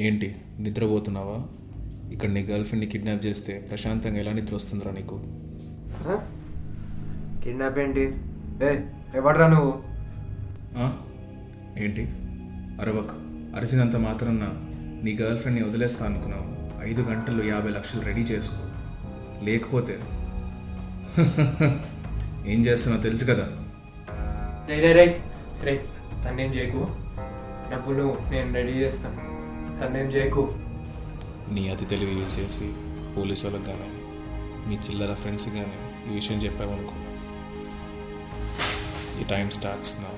ఏంటి నిద్రపోతున్నావా? ఇక్కడ నీ గర్ల్ ఫ్రెండ్ని కిడ్నాప్ చేస్తే ప్రశాంతంగా ఎలా నిద్ర వస్తుందిరా నీకు? కిడ్నాప్ ఏంటి? ఎవడ్రా నువ్వు? ఏంటి అరవక్? అరిసినంత మాత్రాన నీ గర్ల్ ఫ్రెండ్ని వదిలేస్తా అనుకున్నావు? 5 గంటల్లో 50 లక్షలు రెడీ చేసుకో, లేకపోతే ఏం చేస్తున్నావు తెలుసు కదా. రే రే రే రే తన్నేం చేయకు, డబ్బులు నేను రెడీ చేస్తాను, తన్నేం చేయకు. నీ అతి తెలివి యూజ్ చేసి పోలీసు వాళ్ళకి కానీ మీ చిల్లర ఫ్రెండ్స్కి కానీ ఈ విషయం చెప్పావనుకో, ఈ టైం స్టార్ట్స్ నా.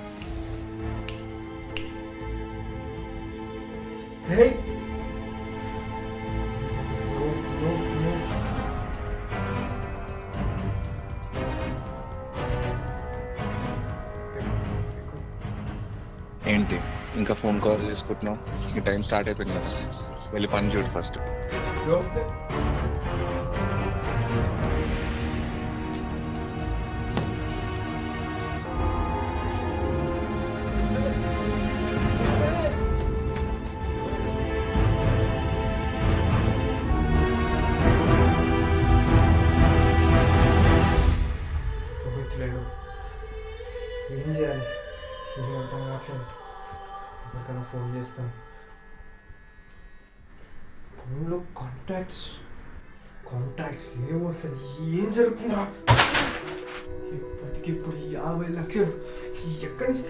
ఏంటి ఇంకా ఫోన్ కాల్ చేసుకుంటున్నావు? ఈ టైం స్టార్ట్ అయిపోయింది కదా, వెళ్ళి పని చూడు ఫస్ట్. ఏం చేయాలి? ఏం అర్థం కావట్లేదు. ఎవరికైనా ఫోన్ చేస్తాను. ఫోన్లో కాంటాక్ట్స్ లేవు. అసలు ఏం జరుగుతుందా? ఇప్పటికిప్పుడు 50 లక్షలు ఎక్కడి నుంచి?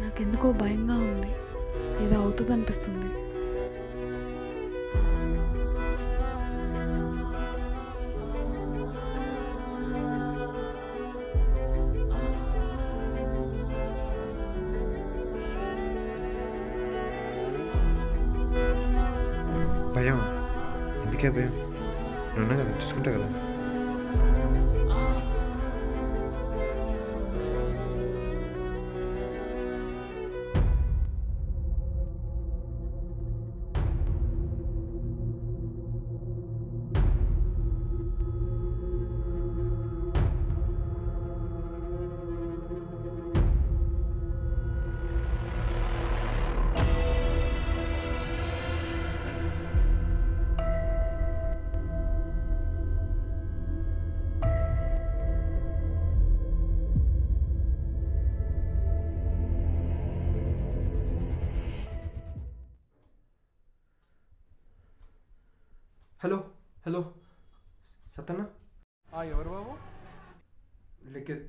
నాకెందుకో భయంగా ఉంది, ఏదో అవుతుంది అనిపిస్తుంది. భయం ఎందుకే? భయం ఉన్నా కదా, చూసుకుంటా కదా. హలో హలో సతన్న? ఎవరు బాబు? లిఖిత్,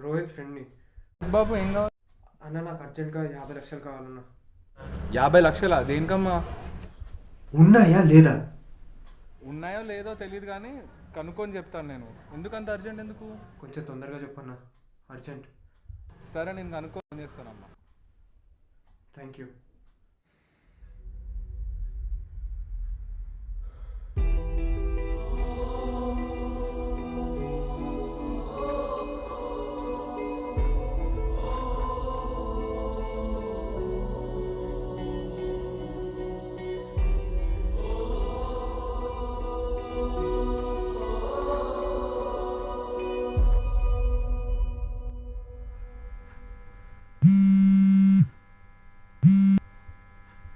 రోహిత్ ఫ్రెండ్ని. బాబు ఏం కావాలి? అన్న నాకు అర్జెంట్గా 50 లక్షలు కావాలన్నా. 50 లక్షలా? దేనికమ్మా? ఉన్నాయా లేదా? ఉన్నాయో లేదో తెలియదు కానీ కనుక్కొని చెప్తాను నేను. ఎందుకంత అర్జెంట్ ఎందుకు? కొంచెం తొందరగా చెప్పన్నా, అర్జెంట్. సరే నేను కనుక్కొని చేస్తానమ్మా. Thank you.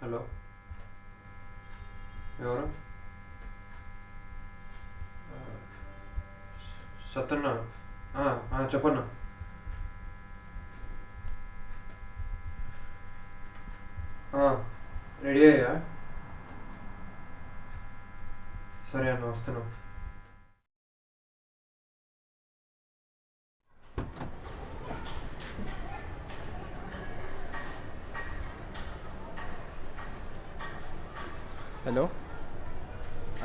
హలో, ఎవరు? సత్తన్న? చెప్పన్నా. రెడీ అయ్యా? సరే అన్న, వస్తున్నాం. హలో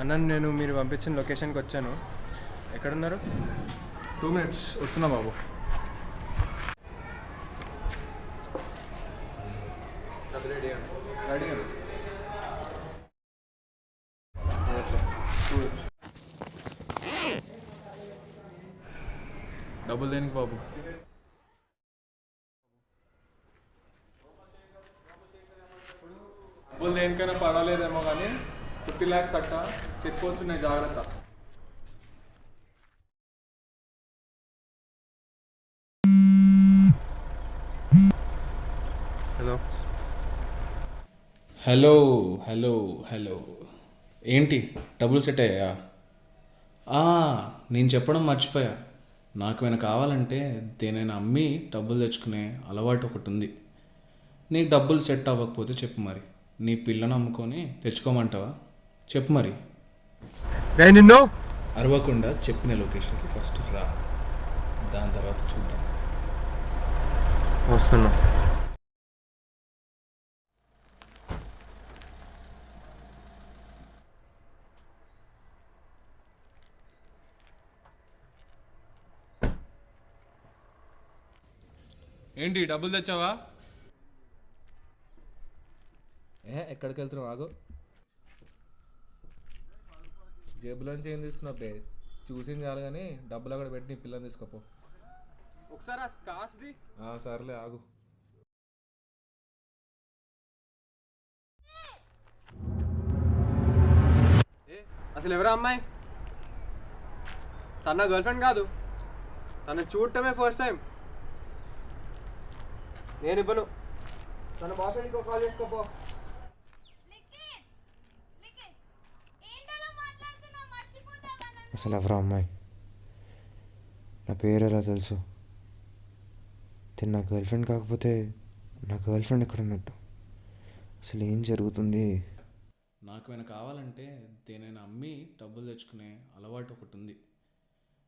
అన్న, నేను మీరు పంపించిన లొకేషన్కి వచ్చాను. ఎక్కడున్నారు? 2 minutes వస్తున్నా బాబు. రెడీ రెడీ డబ్బులు దేనికి బాబు? డబ్బులు దేనికైనా పర్వాలేదేమో కానీ 50 lakhs అట్ట, చెక్ పోస్ట్ ఉన్నాయి జాగ్రత్త. హలో హలో హలో హలో ఏంటి డబ్బులు సెట్ అయ్యాయా? నేను చెప్పడం మర్చిపోయా. నాకు ఏమైనా కావాలంటే దేనైనా అమ్మి డబ్బులు తెచ్చుకునే అలవాటు ఒకటి ఉంది. నీకు డబ్బులు సెట్ అవ్వకపోతే చెప్పు మరి. నీ పిల్లను అమ్ముకొని తెచ్చుకోమంటావా? చెప్పు మరి. నిన్ను అరవకుండా చెప్పిన లొకేషన్కి ఫస్ట్ రా, దాని తర్వాత చూద్దాం. వస్తున్నా. ఏంటి డబ్బులు తెచ్చావా? ఎక్కడికి వెళ్తున్నావు? ఆగు. జేబులోంచి ఏం తీస్తున్నావు బే? చూసింది చాలు కానీ డబ్బులు అక్కడ పెట్టి నీ పిల్లని తీసుకోపో. ఒకసారి ఆ స్కార్ఫ్ది. సర్లే ఆగు. అసలు ఎవరా అమ్మాయి? తన గర్ల్ ఫ్రెండ్ కాదు, తను చూడటమే ఫస్ట్ టైం. నేను ఇవ్వను. తన బాయ్ ఫ్రెండ్కి కాల్ చేసుకోపో. అసలు ఎవరా అమ్మాయి? నా పేరు ఎలా తెలుసు? తిన్న నా గర్ల్ ఫ్రెండ్ కాకపోతే నా గర్ల్ ఫ్రెండ్ ఎక్కడ ఉన్నట్టు? అసలు ఏం జరుగుతుంది? నాకు ఏమైనా కావాలంటే దేనైనా అమ్మి డబ్బులు తెచ్చుకునే అలవాటు ఒకటి ఉంది.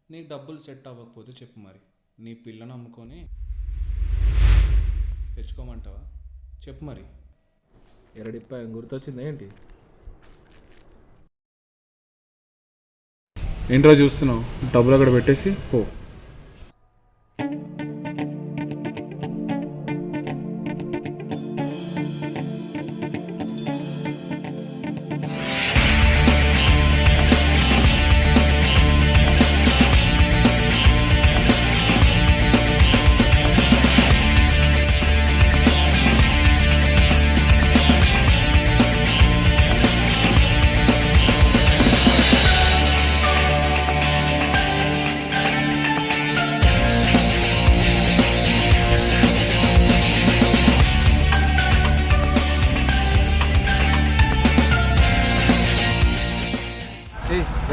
నీకు డబ్బులు సెట్ అవ్వకపోతే చెప్పు మరి. నీ పిల్లను అమ్ముకొని తెచ్చుకోమంటావా? చెప్పు మరి. ఎరడిప్ప గుర్తొచ్చింది ఏంటి? ఏంట్రా చూస్తున్నావు? డబ్బులు అక్కడ పెట్టేసి పో.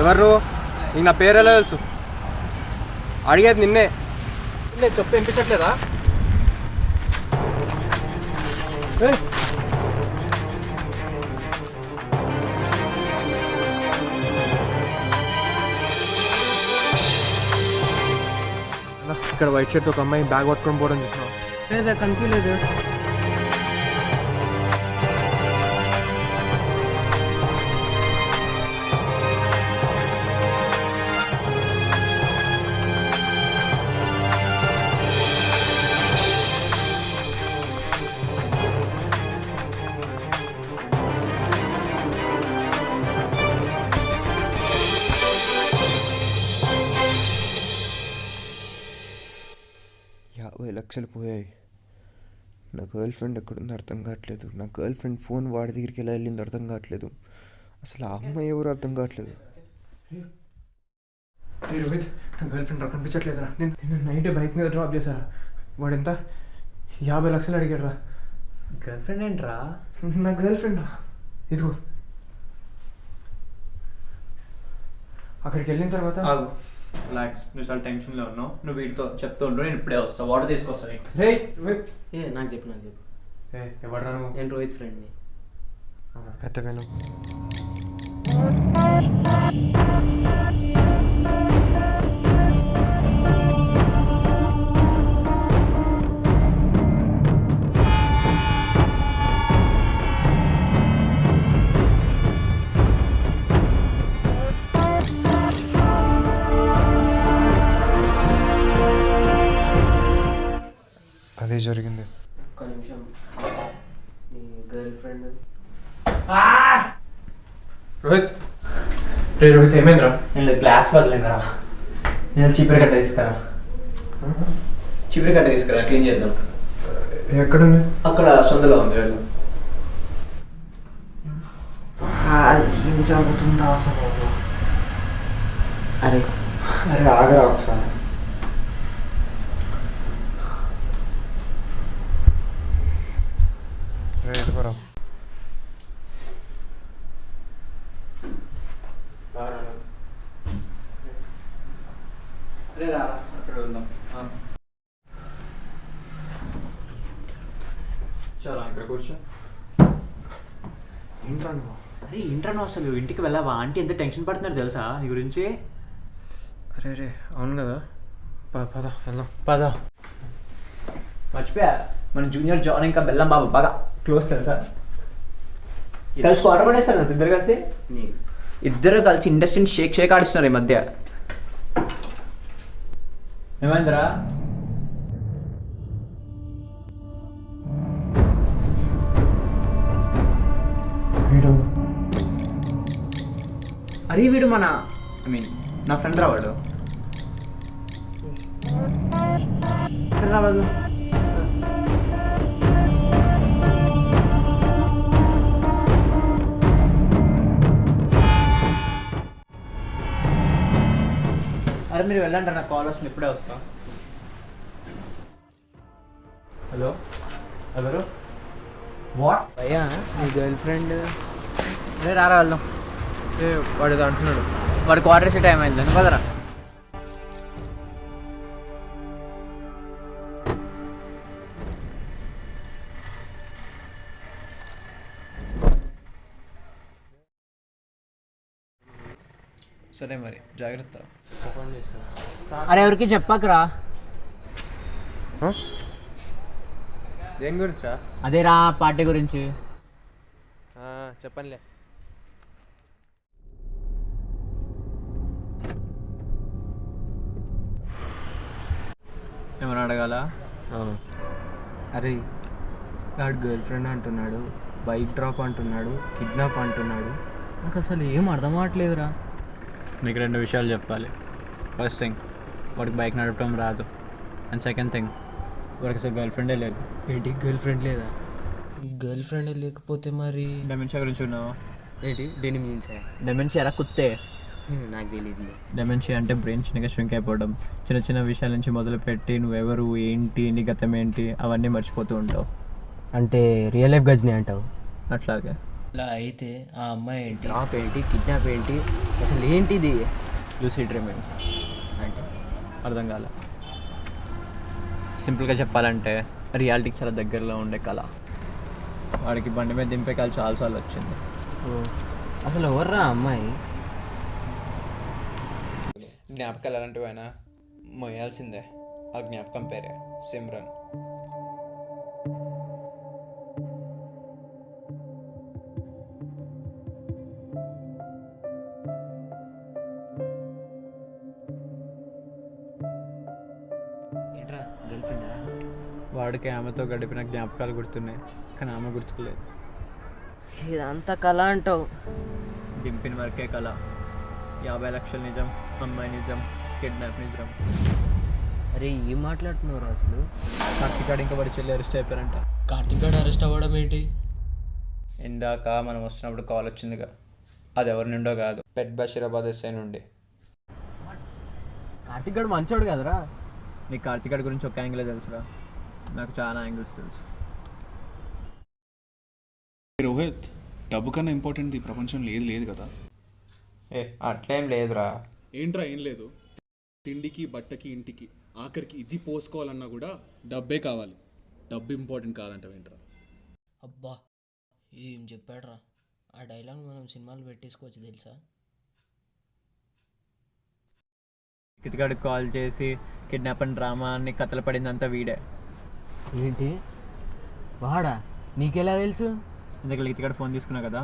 ఎవరు? నీకు నా పేరు ఎలా తెలుసు? అడిగేది నిన్నే. నేను చెప్పి వినిపించట్లేదా? ఇక్కడ వైట్ షర్ట్ ఒక అమ్మాయి బ్యాగ్ పట్టుకొని పోవడం చూసినావు? లేదా కనిపించలేదు. లక్షలు పోయాయి. నా గర్ల్ ఫ్రెండ్ ఎక్కడుందో అర్థం కావట్లేదు. నా గర్ల్ ఫ్రెండ్ ఫోన్ వాడి దగ్గరికి ఎలా వెళ్ళిందో అర్థం కావట్లేదు. అసలు ఆ అమ్మాయి ఎవరు అర్థం కావట్లేదు. రోహిత్, నా గర్ల్ ఫ్రెండ్ కనిపించట్లేదురా. నేను నైట్ బైక్ మీద డ్రాప్ చేశారా? వాడు ఎంత 50 లక్షలు అడిగాడు రా. గర్ల్ ఫ్రెండ్ ఏంట్రా? నా గర్ల్ ఫ్రెండ్ రా. ఇదిగో. అక్కడికి వెళ్ళిన తర్వాత రిలాక్స్, నువ్వు చాలా టెన్షన్లో ఉన్నావు. నువ్వు వీటితో చెప్తూ ఉంటావు, నేను ఇప్పుడే వస్తాను. వాటర్ తీసుకొస్తాను. రే రోహిత్. నాకు చెప్పు. ఎవడరా నువ్వు? నేను రోహిత్ ఫ్రెండ్ని. ఎత్తవేను. అదే జరిగింది. ఒక్క నిమిషం. నీ గర్ల్ ఫ్రెండ్ రోహిత్. రే రోహిత్, ఏమైందిరా? నేను గ్లాస్ పగలిందిరా. నేను చీపురు కట్ట తీసుకురా. చీపురు కట్ట తీసుకురా, క్లీన్ చేద్దాం. ఎక్కడుంది? అక్కడ సొంతలో ఉంది. జరుగుతుందా అసలు? అరే అరే ఆగరా ఒకసారి. ఎటుకోరా అరే రా అక్కడ వెళ్దాం. చాలా ఇక్కడ కూర్చో. ఏంట్రా నువ్వు? అరే ఏంట్రా నువ్వు అసలు ఇంటికి వెళ్ళావా? ఆంటీ ఎంత టెన్షన్ పడుతున్నారు తెలుసా నీ గురించి? అరే అరే అవును కదా, పద వెళ్దాం. పద. మర్చిపోయా, మన జూనియర్ జాన్ ఇంకా బెల్లం బాబు బాగా క్లోజ్ తెలుసా? కలిసి ఆర్డర్ పడేస్తారు కదా ఇద్దరు కలిసి. ఇద్దరు కలిసి ఇండస్ట్రీని షేక్ షేక్ ఆడిస్తున్నారు ఈ మధ్య. ఏమైందిరా? అరే వీడు మన నా ఫ్రెండ్ రావాడు. రావాడు అరే మీరు వెళ్ళండి, నాకు కాల్ వస్తుంది, ఇప్పుడే వస్తా. హలో ఎవరు? వాట్ అయ్యా నీ గర్ల్ ఫ్రెండ్ అరే రారా వెళ్దాం. వాడు ఏదో అంటున్నాడు. వాడు క్వార్టర్ వేసే టైం అయింది, నువ్వు కదరా. సరే మరి జాగ్రత్త. అరే ఎవరికి చెప్పకరా. దేని గురించా? అదేరా పార్టీ గురించి. చెప్పనులే. ఏమైనా అడగాల? అరే వాడు గర్ల్ ఫ్రెండ్ అంటున్నాడు, బైక్ డ్రాప్ అంటున్నాడు, కిడ్నాప్ అంటున్నాడు. నాకు అసలు ఏం అర్థం అవ్వట్లేదురా. నీకు రెండు విషయాలు చెప్పాలి. ఫస్ట్ థింగ్, వాడికి బైక్ నడపడం రాదు. అండ్ సెకండ్ థింగ్, వాడికి అసలు గర్ల్ ఫ్రెండే లేదు. ఏంటి గర్ల్ ఫ్రెండ్ లేదా? గర్ల్ ఫ్రెండ్ లేకపోతే మరి డెమెన్షియా గురించి ఉన్నావా? ఏంటి దేని మీన్స్? డెమెన్షియా రా కుత్తే. నాకు తెలియదు. డెమెన్షియా అంటే బ్రెయిన్ చిన్నగా ష్రింక్ అయిపోవడం. చిన్న చిన్న విషయాల నుంచి మొదలుపెట్టి నువ్వెవరు, ఏంటి, నీ గతం ఏంటి, అవన్నీ మర్చిపోతూ ఉంటావు. అంటే రియల్ లైఫ్ గజ్ని అంటావు? అట్లాగే ఇలా అయితే ఆ అమ్మాయి ఏంటి, డ్రాప్ ఏంటి, కిడ్నాప్ ఏంటి, అసలు ఏంటిది? లూసీ డ్రీమింగ్ అంటే అర్థం కాల. సింపుల్గా చెప్పాలంటే రియాలిటీకి చాలా దగ్గరలో ఉండే కళ. వాడికి బండి మీద దింపే కళ చాలాసార్లు వచ్చింది. అసలు ఎవర్రా అమ్మాయి? జ్ఞాపకాలు ఎలాంటివైనా మోయాల్సిందే. ఆ జ్ఞాపకం పేరే సిమ్రన్. ఏంట్రా గర్ల్ ఫ్రెండా? వాడికి ఆమెతో గడిపిన జ్ఞాపకాలు గుర్తున్నాయి, కానీ ఆమె గుర్తుకులేదు. ఇదంతా కళ అంటావు? దింపిన వరకే కళ. 50 లక్షలు నిజం, అమ్మాయి నిజం, కిడ్నాప్ నిజం. అరే ఏం మాట్లాడుతున్నారు అసలు? కార్తిక్ గాడు ఇంకా వాడి చెల్లి అరెస్ట్ అయిపోయారంట. కార్తిక్ గారు అరెస్ట్ అవ్వడం ఏంటి? ఇందాక మనం వస్తున్నప్పుడు కాల్ వచ్చిందిగా, అది ఎవరి నుండో కాదు, పెట్ బషీరాబాద్ ఎస్ఐ నుండి. కార్తిక్ గాడు మంచోడు కదరా. నీకు కార్తిక్ గాడి గురించి ఒక యాంగిలే తెలుసురా, నాకు చాలా యాంగిల్స్ తెలుసు. రోహిత్, డబ్బు కన్నా ఇంపార్టెంట్ ఈ ప్రపంచంలో ఏది లేదు కదా. అట్లేం లేదురా. ఏంట్రా ఏం లేదు? తిండికి, బట్టకి, ఇంటికి, ఆఖరికి ఇది పోసుకోవాలన్నా కూడా డబ్బే కావాలి. డబ్బు ఇంపార్టెంట్ కాదంటావేంట్రా? అబ్బా ఏం చెప్పాడ్రా. ఆ డైలాగ్ మనం సినిమాలు పెట్టేసుకోవచ్చు తెలుసా? కితిగాడికి కాల్ చేసి కిడ్నాప్ అండ్ డ్రామా అన్ని కథలు పడిందంతా వీడే. ఏంటి వాడా? నీకెలా తెలుసు? ఇందుకు లితిగాడు ఫోన్ తీసుకున్నా కదా,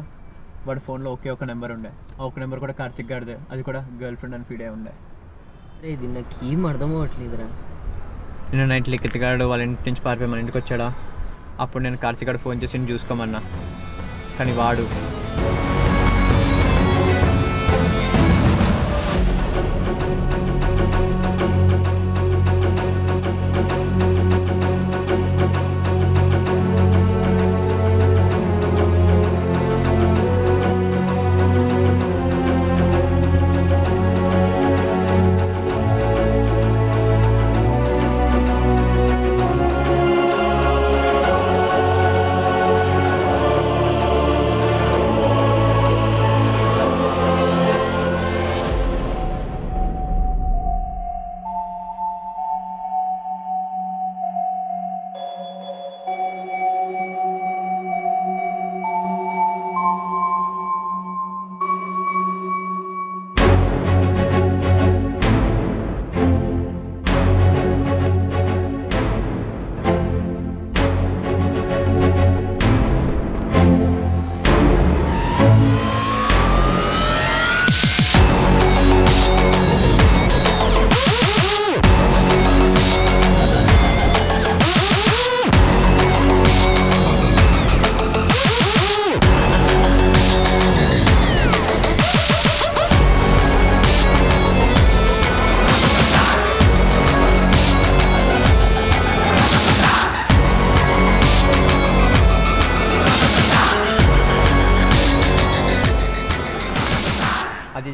వాడి ఫోన్లో ఒకే ఒక నెంబర్ ఉండే. ఆ ఒక నెంబర్ కూడా కార్తిక్ గారిదే, అది కూడా గర్ల్ ఫ్రెండ్ అని ఫీడే ఉండే. అరే ఇది నాకు ఏం అర్థం అవ్వట్లేదురా. నిన్న నైట్ లిఖిత్గాడు వాళ్ళ ఇంటి నుంచి పారిపోయి మన ఇంటికి వచ్చాడా. అప్పుడు నేను కార్తిక్ గారు ఫోన్ చేసి చూసుకోమన్నా, కానీ వాడు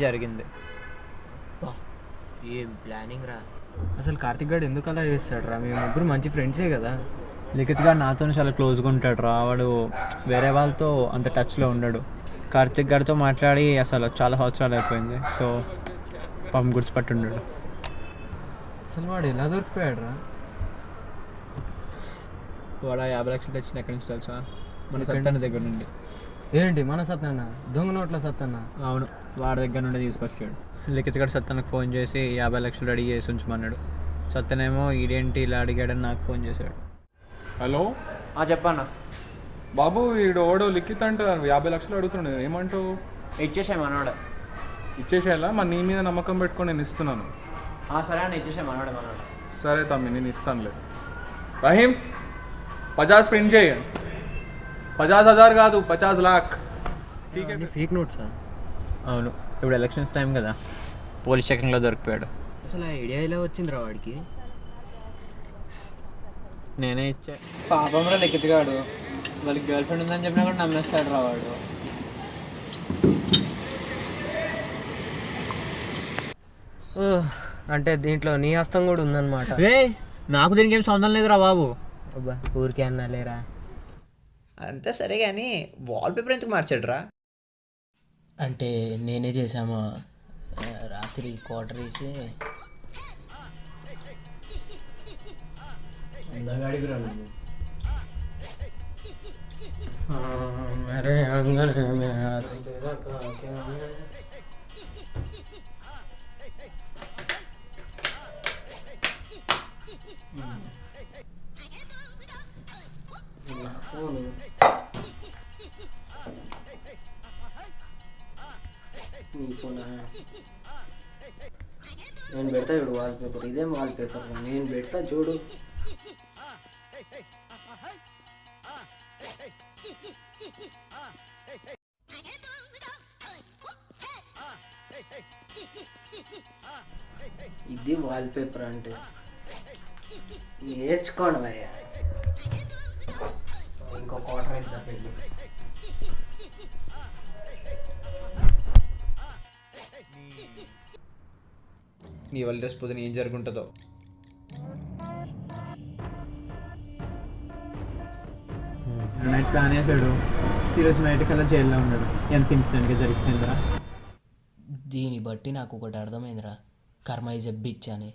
జరిగింది. బా ఏం ప్లానింగ్ రా. అసలు కార్తిక్ గారు ఎందుకు అలా చేస్తాడు రా? మేము ముగ్గురు మంచి ఫ్రెండ్సే కదా. లిఖిత్ గారు నాతో చాలా క్లోజ్గా ఉంటాడు రా. వాడు వేరే వాళ్ళతో అంత టచ్లో ఉండడు. కార్తిక్ గారితో మాట్లాడి అసలు చాలా సంవత్సరాలు అయిపోయింది. సో పాపం గుర్తుపట్టుండడు. అసలు వాడు ఎలా దొరికిపోయాడు రా? వాడు 50 లక్షలు తెచ్చిన ఎక్కడి నుంచి తెలుసా? మన ఎక్కడి సత్తన్న దగ్గర నుండి. ఏంటి మన సత్తన్న? దొంగ నోట్ల సత్తన్న? అవును, వాడి దగ్గర నుండి తీసుకొచ్చాడు. లిఖిత్ గారు సత్తన్నకు ఫోన్ చేసి 50 లక్షలు రెడీ చేసి ఉంచమన్నాడు. సత్తనేమో ఈడేంటి ఇలా అడిగాడని నాకు ఫోన్ చేశాడు. హలో చెప్పన్నా. బాబు వీడు ఓడో లిఖిత్ అంట 50 లక్షలు అడుగుతుండే, ఏమంటావు? ఇచ్చేసాయి మనవాడు. ఇచ్చేసేయాలా? మరి నీ మీద నమ్మకం పెట్టుకొని నేను ఇస్తున్నాను. సరే అన్న, ఇచ్చేసాయి మనవాడు. సరే తమ్మి, నేను ఇస్తానులే. రహీం 50 ప్రింట్ చేయ. 50,000 కాదు, 50 लाख. ఫేక్ నోట్సా? అవును, ఇప్పుడు ఎలక్షన్స్ టైం కదా, పోలీస్ చెకింగ్లో దొరికిపోయాడు. అసలు ఆ ఐడియా ఎలా వచ్చిందిరా వాడికి? నేనే ఇచ్చా. పాపంలో లిఖిత్ గాడు వాళ్ళకి గర్ల్ ఫ్రెండ్ ఉందని చెప్పినా కూడా నమ్మేస్తాడు రా వాడు. అంటే దీంట్లో నీ హస్తం కూడా ఉందన్నమాట. నాకు దీనికి ఏం సంబంధం లేదురా బాబు. అబ్బా ఊరికే అన్నా లేరా. అంతా సరే కానీ వాల్పేపర్ ఎందుకు మార్చాడు రా? అంటే నేనే చేసామా రాత్రి క్వార్టర్ వేసి అందగాడికి రా నువ్వు. అరే ఫోను నీ ఫోనా? నేను పెడతా చూడు వాల్పేపర్. ఇదేం వాల్పేపర్ నేను పెడతా చూడు. ఇది వాల్పేపర్ అంటే నేర్చుకోండి భయ్యా. ఇంకో క్వార్టర్ అయితే పెళ్ళి. నీ వల్ల రేపు పొద్దున ఏం జరుగుంటుందో. నైట్ ప్లాన్ వేసాడు. ఈరోజు నైట్ కల్లా జైల్లో ఉన్నాడు. ఎంత ఇన్సిడెంట్గా జరిగిందిరా. దీన్ని బట్టి నాకు ఒకటి అర్థమైందిరా, కర్మ ఇస్ ఎ బిచ్ అని.